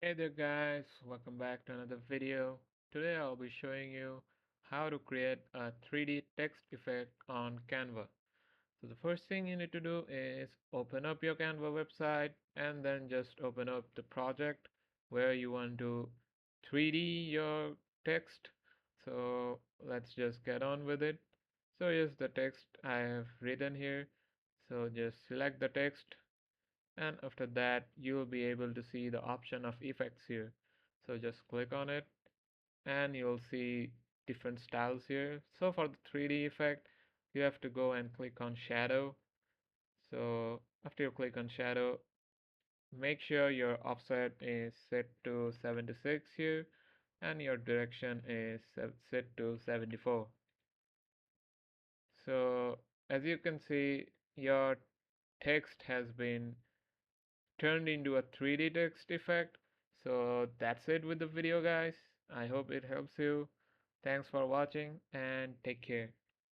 Hey there guys, welcome back to another video. Today I'll be showing you how to create a 3D text effect on Canva. So the first thing you need to do is open up your Canva website and then just open up the project where you want to 3D your text. So let's just get on with it. So here's the text I have written here. So just select the text and after that you will be able to see the option of effects here. So just click on it and you'll see different styles here. So for the 3D effect you have to go and click on shadow. So after you click on shadow, make sure your offset is set to 76 here and your direction is set to 74. So as you can see, your text has been turned into a 3D text effect. So that's it with the video, guys. I hope it helps you. Thanks for watching and take care.